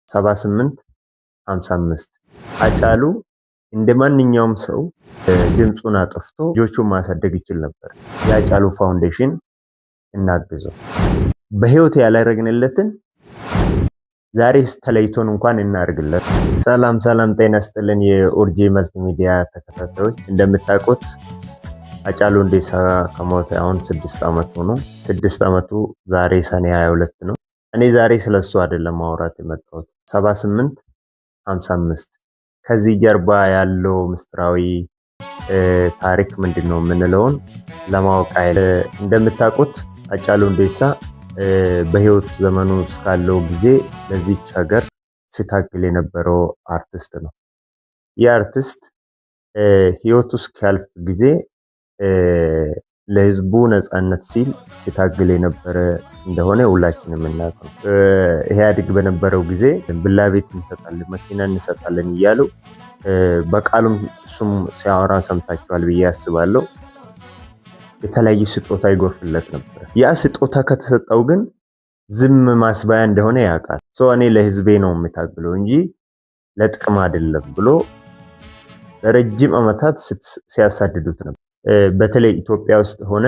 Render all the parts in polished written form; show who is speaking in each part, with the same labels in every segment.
Speaker 1: 78 55 አጫሉ እንደማንኛውም ሰው ድምጹን አጥፍቶ ልጆቹን ማሳደግ ይችል ነበር። የአጫሉ ፋውንዴሽን እናግዘው። በህይወት ያላረግንለትን ዛሬስ ተለይቶን እንኳን እናርግለት። ሰላም ጤና ይስጥልን የኡርጂ መልቲሚዲያ ተከታታዮች፣ እንደምታውቁት አጫሉ ሁንዴሳ ከሞተ አሁን 6 ዓመት ሆኖ 6 ዓመቱ ዛሬ ሰኔ 22 ነው። እኔ ዛሬ ስለሱ አይደለም ማውራት የመጣሁት። 78 55 ከዚህ ጀርባ ያለው ምስጢራዊ ታሪክ ምንድነው የምንለውን ለማወቅ እንደምታውቁት አጫሉ ሁንዴሳ በህይወት ዘመኑ እስካለው ጊዜ ለዚች ሀገር ሲታገል የነበረው አርቲስት ነው። ይህ አርቲስት ህይወቱ እስኪያልፍ ጊዜ ለህዝቡ ነጻነት ሲል ሲታገል የነበረ እንደሆነ ሁላችንም እናውቃለን። ኢህአዴግ በነበረው ጊዜ ቪላ ቤት እንሰጣለን፣ መኪና እንሰጣለን እያሉ በቃሉም እሱም ሲያወራ ሰምታችኋል ብዬ አስባለሁ። የተለያየ ስጦታ ይጎርፍለት ነበር። ያ ስጦታ ከተሰጠው ግን ዝም ማስባያ እንደሆነ ያውቃል። እኔ ለህዝቤ ነው የምታገለው እንጂ ለጥቅም አይደለም ብሎ ለረጅም ዓመታት ሲያሳድዱት ነበር። በተለይ ኢትዮጵያ ውስጥ ሆነ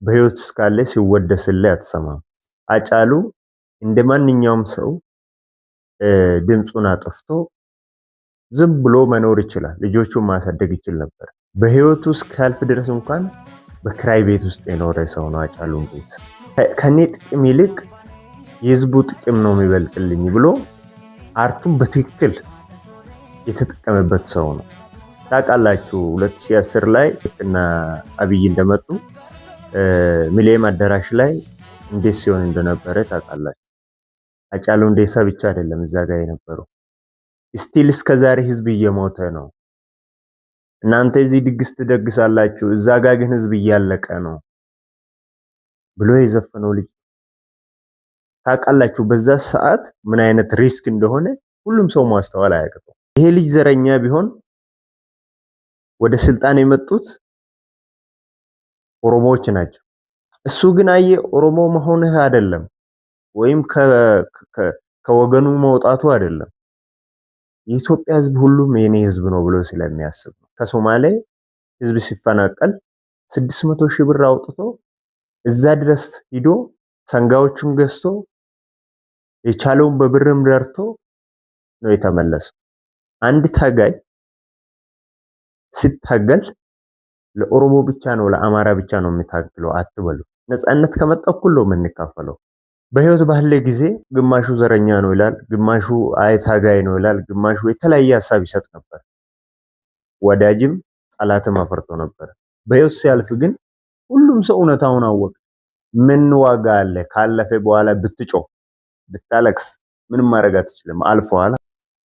Speaker 1: በህይወት እስካለ ሲወደስልህ አትሰማም። አጫሉ እንደማንኛውም ሰው ድምጹን አጥፍቶ ዝም ብሎ መኖር ይችላል። ልጆቹን ማሳደግ ይችል ነበር። በህይወቱ እስኪያልፍ ድረስ እንኳን በክራይ ቤት ውስጥ የኖረ ሰው ነው አጫሉ ሁንዴሳ። ከኔ ጥቅም ይልቅ የህዝቡ ጥቅም ነው የሚበልጥልኝ ብሎ አርቱን በትክክል የተጠቀመበት ሰው ነው። ታውቃላችሁ 2010 ላይ እና አብይ እንደመጡ ሚሊኒየም አዳራሽ ላይ እንዴት ሲሆን እንደነበረ ታውቃላችሁ። አጫሉ ሁንዴሳ ብቻ አይደለም እዛ ጋር የነበረው። ስቲል እስከዛሬ ህዝብ እየሞተ ነው። እናንተ እዚህ ድግስ ትደግሳላችሁ፣ እዛ ጋር ግን ህዝብ እያለቀ ነው ብሎ የዘፈነው ልጅ ታውቃላችሁ። በዛ ሰዓት ምን አይነት ሪስክ እንደሆነ ሁሉም ሰው ማስተዋል አያቅተው። ይሄ ልጅ ዘረኛ ቢሆን ወደ ስልጣን የመጡት ኦሮሞዎች ናቸው። እሱ ግን አየ ኦሮሞ መሆንህ አይደለም ወይም ከወገኑ መውጣቱ አይደለም፣ የኢትዮጵያ ህዝብ ሁሉም የኔ ህዝብ ነው ብሎ ስለሚያስብ ነው። ከሶማሌ ህዝብ ሲፈናቀል 600 ሺህ ብር አውጥቶ እዛ ድረስ ሂዶ ሰንጋዎቹን ገዝቶ የቻለውን በብርም ረድቶ ነው የተመለሰው። አንድ ታጋይ ሲታገል ለኦሮሞ ብቻ ነው ለአማራ ብቻ ነው የሚታገለው አትበሉ። ነጻነት ከመጣ እኩል ነው የምንካፈለው። በህይወት ባለ ጊዜ ግማሹ ዘረኛ ነው ይላል፣ ግማሹ ታጋይ ነው ይላል፣ ግማሹ የተለያየ ሐሳብ ይሰጥ ነበር። ወዳጅም ጠላትም አፈርቶ ነበር። በህይወት ሲያልፍ ግን ሁሉም ሰው እውነታውን አወቀ። ምን ዋጋ አለ? ካለፈ በኋላ ብትጮህ ብታለቅስ ምንም ማድረግ አትችልም፣ አልፈዋል።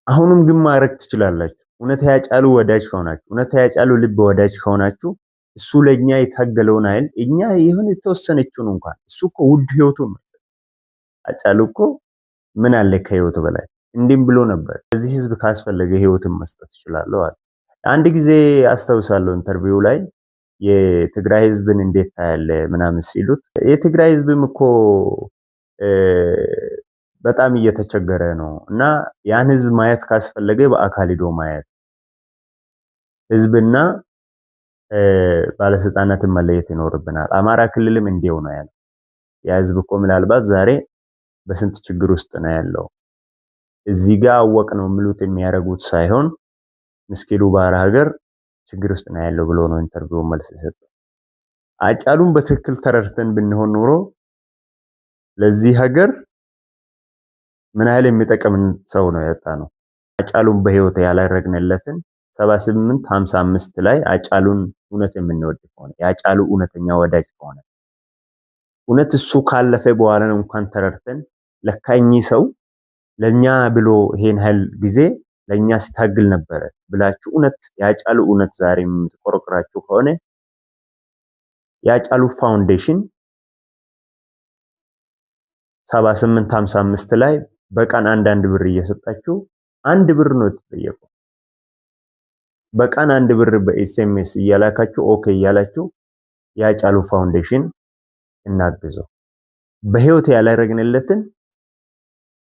Speaker 1: አሁንም ግን ማድረግ ትችላላችሁ። እውነት ያጫሉ ወዳጅ ከሆናችሁ፣ እውነት ያጫሉ ልብ ወዳጅ ከሆናችሁ እሱ ለኛ የታገለውን አይል እኛ የሆነ የተወሰነችውን እንኳን እሱ እኮ ውድ ህይወቱን ነው። አጫሉ እኮ ምን አለ ከህይወቱ በላይ እንዲም ብሎ ነበር፣ እዚህ ህዝብ ካስፈለገ ህይወትን መስጠት ይችላል አለ። አንድ ጊዜ አስተውሳለሁ ኢንተርቪው ላይ የትግራይ ህዝብን እንዴት ታያለ ምናምን ሲሉት የትግራይ ህዝብም እኮ በጣም እየተቸገረ ነው እና ያን ህዝብ ማየት ካስፈለገ በአካል ሄዶ ማየት፣ ህዝብና ባለስልጣናትን መለየት ይኖርብናል። አማራ ክልልም እንዲው ነው ያለው። ያ ህዝብ እኮ ምናልባት ዛሬ በስንት ችግር ውስጥ ነው ያለው። እዚህ ጋር አወቅ ነው የሚሉት የሚያረጉት ሳይሆን ምስኪኑ ባራ ሀገር ችግር ውስጥ ነው ያለው ብሎ ነው ኢንተርቪው መልስ የሰጠው። አጫሉን በትክክል ተረድተን ብንሆን ኖሮ ለዚህ ሀገር ምን ያህል የሚጠቅም ሰው ነው ያጣ ነው። አጫሉን በህይወት ያላረግንለትን 78 55 ላይ አጫሉን እውነት የምንወድ ከሆነ የአጫሉ እውነተኛ ወዳጅ ከሆነ እውነት እሱ ካለፈ በኋላ እንኳን ተረድተን ለካኝ ሰው ለኛ ብሎ ይሄን ያህል ጊዜ ለኛ ሲታግል ነበር ብላችሁ እውነት ያጫሉ እውነት ዛሬ የምትቆረቆራችሁ ከሆነ ያጫሉ ፋውንዴሽን 78 55 ላይ በቀን አንድ ብር እየሰጣችሁ 1 ብር ነው የተጠየቀው። በቀን 1 ብር በኤስኤምኤስ እያላካችሁ ኦኬ እያላችሁ ያጫሉ ፋውንዴሽን እናግዘው። በህይወት ያላረግንለትን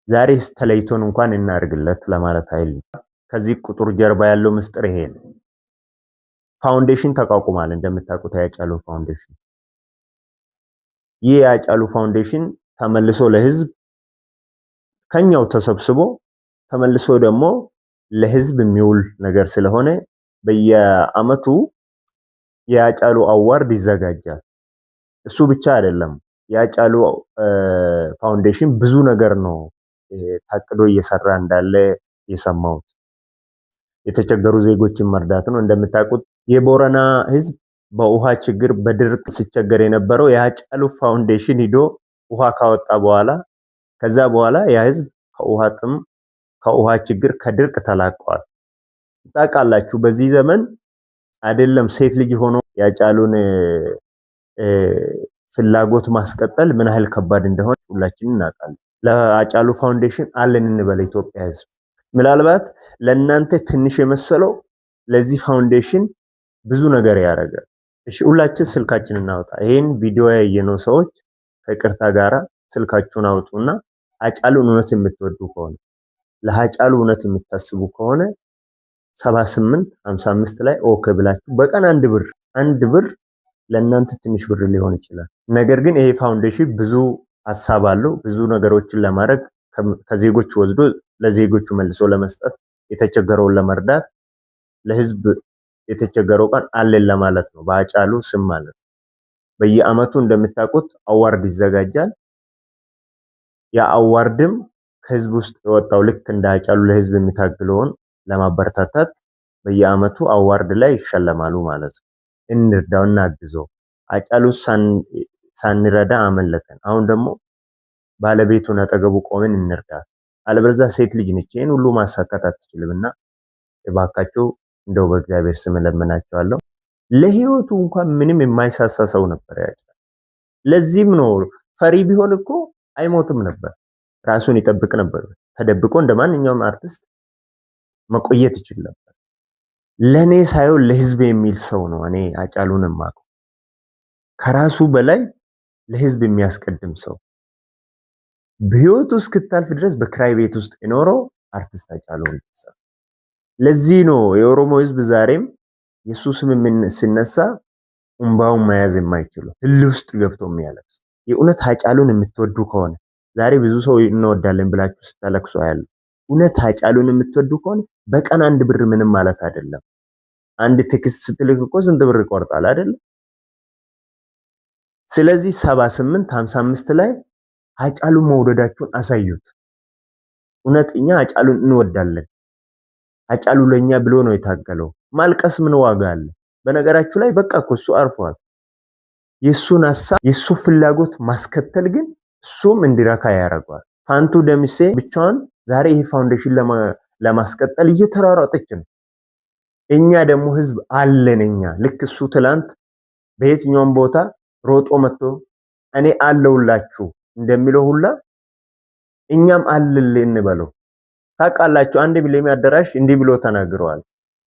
Speaker 1: ዛሬስ ተለይቶን እንኳን እናርግለት ለማለት አይል። ከዚህ ቁጥር ጀርባ ያለው ምስጢር ይሄ ነው። ፋውንዴሽን ተቋቁሟል። እንደምታውቁት የሃጫሉ ፋውንዴሽን። ይህ የሃጫሉ ፋውንዴሽን ተመልሶ ለህዝብ ከኛው ተሰብስቦ ተመልሶ ደግሞ ለህዝብ የሚውል ነገር ስለሆነ በየአመቱ የሃጫሉ አዋርድ ይዘጋጃል። እሱ ብቻ አይደለም። የሃጫሉ ፋውንዴሽን ብዙ ነገር ነው ታቅዶ እየሰራ እንዳለ የሰማሁት። የተቸገሩ ዜጎችን መርዳት ነው። እንደምታውቁት የቦረና ህዝብ በውሃ ችግር በድርቅ ሲቸገር የነበረው የሃጫሉ ፋውንዴሽን ሂዶ ውሃ ካወጣ በኋላ ከዛ በኋላ ያ ህዝብ ከውሃ ጥም፣ ከውሃ ችግር፣ ከድርቅ ተላቀዋል። ታውቃላችሁ በዚህ ዘመን አይደለም ሴት ልጅ ሆኖ የሃጫሉን ፍላጎት ማስቀጠል ምን ያህል ከባድ እንደሆነ ሁላችንም እናውቃለን። ለሃጫሉ ፋውንዴሽን አለን እንበል ኢትዮጵያ ህዝብ። ምናልባት ለእናንተ ትንሽ የመሰለው ለዚህ ፋውንዴሽን ብዙ ነገር ያደርጋል። እሺ ሁላችን ስልካችንን እናውጣ። ይሄን ቪዲዮ ያየነው ሰዎች ከቅርታ ጋራ ስልካችሁን አውጡና ሃጫሉን እውነት የምትወዱ ከሆነ ለሃጫሉ እውነት የምታስቡ ከሆነ 78 55 ላይ ኦኬ ብላችሁ በቀን አንድ ብር ለእናንተ ትንሽ ብር ሊሆን ይችላል። ነገር ግን ይሄ ፋውንዴሽን ብዙ ሀሳብ አለው። ብዙ ነገሮችን ለማድረግ ከዜጎች ወስዶ ለዜጎቹ መልሶ ለመስጠት፣ የተቸገረውን ለመርዳት፣ ለህዝብ የተቸገረው ቀን አለን ለማለት ነው። በሃጫሉ ስም ማለት ነው። በየአመቱ እንደምታውቁት አዋርድ ይዘጋጃል። ያ አዋርድም ከህዝብ ውስጥ የወጣው ልክ እንደ ሃጫሉ ለህዝብ የሚታግለውን ለማበረታታት በየአመቱ አዋርድ ላይ ይሸለማሉ ማለት ነው። እንርዳው፣ እናግዘው። ሃጫሉ ሳንረዳ አመለጠን። አሁን ደግሞ ባለቤቱን አጠገቡ ቆመን እንርዳት። አለበለዚያ ሴት ልጅ ነች፣ ይሄን ሁሉ ማሳካት አትችልምና እባካችሁ እንደው በእግዚአብሔር ስም ለምናቸዋለሁ። ለህይወቱ እንኳን ምንም የማይሳሳ ሰው ነበር ያጫሉ። ለዚህም ነው ፈሪ ቢሆን እኮ አይሞትም ነበር፣ ራሱን ይጠብቅ ነበር። ተደብቆ እንደማንኛውም አርቲስት መቆየት ይችል ነበር። ለኔ ሳይሆን ለህዝብ የሚል ሰው ነው እኔ ሃጫሉን የማውቀው። ከራሱ በላይ ለህዝብ የሚያስቀድም ሰው፣ በህይወቱ እስክታልፍ ድረስ በክራይ ቤት ውስጥ የኖረው አርቲስት ሃጫሉ ሁንዴሳ። ለዚህ ነው የኦሮሞ ህዝብ ዛሬም የሱ ስም ሲነሳ እንባውን መያዝ የማይችለው ህል ውስጥ ገብቶ የሚያለቅስ። የእውነት ሃጫሉን የምትወዱ ከሆነ ዛሬ ብዙ ሰው እንወዳለን ብላችሁ ስታለቅሱ ያለው እውነት ሃጫሉን የምትወዱ ከሆነ በቀን አንድ ብር ምንም ማለት አይደለም። አንድ ቴክስት ስትልክ እኮ ስንት ብር ይቆርጣል አይደል? ስለዚህ 78 55 ላይ ሃጫሉ መውደዳችሁን አሳዩት። እውነት እኛ ሃጫሉን እንወዳለን። ሃጫሉ ለኛ ብሎ ነው የታገለው። ማልቀስ ምን ዋጋ አለ? በነገራችሁ ላይ በቃ እኮ እሱ አርፏል። የሱን ሐሳብ የሱ ፍላጎት ማስከተል ግን እሱም እንዲረካ ያደርገዋል። ፋንቱ ደምሴ ብቻዋን ዛሬ ይሄ ፋውንዴሽን ለማስቀጠል እየተራራጠች ነው። እኛ ደግሞ ህዝብ አለን። እኛ ልክ እሱ ትላንት በየትኛውም ቦታ ሮጦ መጥቶ እኔ አለውላችሁ እንደሚለው ሁላ እኛም አለልን እንበለው። ታውቃላችሁ አንድ ሚሊዮን አዳራሽ እንዲህ ብሎ ተናግረዋል።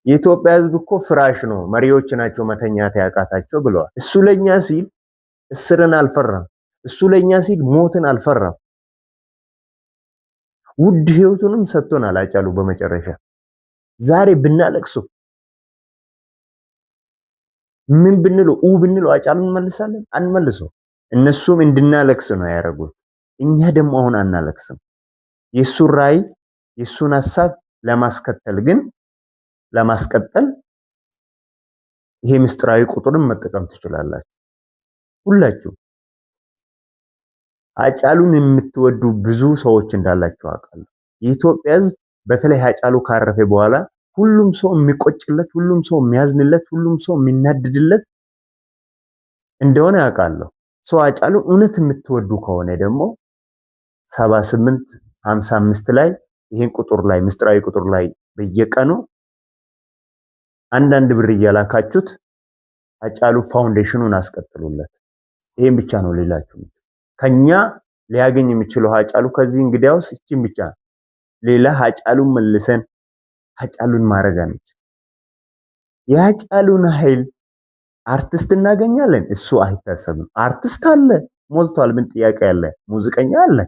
Speaker 1: የኢትዮጵያ ህዝብ እኮ ፍራሽ ነው፣ መሪዎች ናቸው መተኛት ያቃታቸው ብለዋል። እሱ ለኛ ሲል እስርን አልፈራም። እሱ ለኛ ሲል ሞትን አልፈራም። ውድ ህይወቱንም ሰጥቶናል ሃጫሉ። በመጨረሻ ዛሬ ብናለቅሱ ምን ብንለው ብንለው ሃጫሉን እንመልሳለን? አንመልሰው። እነሱም እንድናለቅስ ነው ያደረጉት። እኛ ደግሞ አሁን አናለቅስም። የሱን ራዕይ የሱን ሐሳብ ለማስቀጠል ይሄ ምስጢራዊ ቁጥርን መጠቀም ትችላላችሁ። ሁላችሁ ሃጫሉን የምትወዱ ብዙ ሰዎች እንዳላችሁ አውቃለሁ። የኢትዮጵያ ህዝብ በተለይ ሃጫሉ ካረፈ በኋላ ሁሉም ሰው የሚቆጭለት፣ ሁሉም ሰው የሚያዝንለት፣ ሁሉም ሰው የሚናድድለት እንደሆነ አውቃለሁ። ሰው ሃጫሉን እውነት የምትወዱ ከሆነ ደግሞ 78 55 ላይ ይሄን ቁጥር ላይ ምስጢራዊ ቁጥር ላይ በየቀኑ አንዳንድ ብር እያላካችሁት ሃጫሉ ፋውንዴሽኑን አስቀጥሉለት። ይሄን ብቻ ነው ሌላችሁ ከኛ ሊያገኝ የሚችለው ሃጫሉ ከዚህ እንግዲያውስ እቺን ብቻ። ሌላ ሃጫሉን መልሰን ሃጫሉን ማድረግ አንችል። የሃጫሉን ኃይል አርቲስት እናገኛለን፣ እሱ አይታሰብም። አርቲስት አለ ሞልቷል። ምን ጥያቄ አለ? ሙዚቀኛ አለ።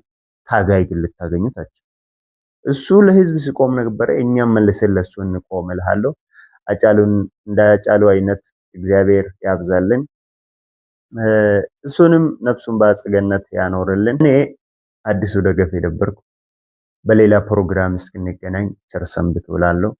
Speaker 1: ታጋይ ግን ልታገኙታችሁ። እሱ ለህዝብ ሲቆም ነበረ፣ እኛም መልሰን ለሱ እንቆም እልሃለሁ። አጫሉን እንደ አጫሉ አይነት እግዚአብሔር ያብዛልን፣ እሱንም ነፍሱን በአጸደ ገነት ያኖርልን። እኔ አዲሱ ደገፌ ነበርኩ። በሌላ ፕሮግራም እስክንገናኝ ቸር ሰንብቱ እላለሁ።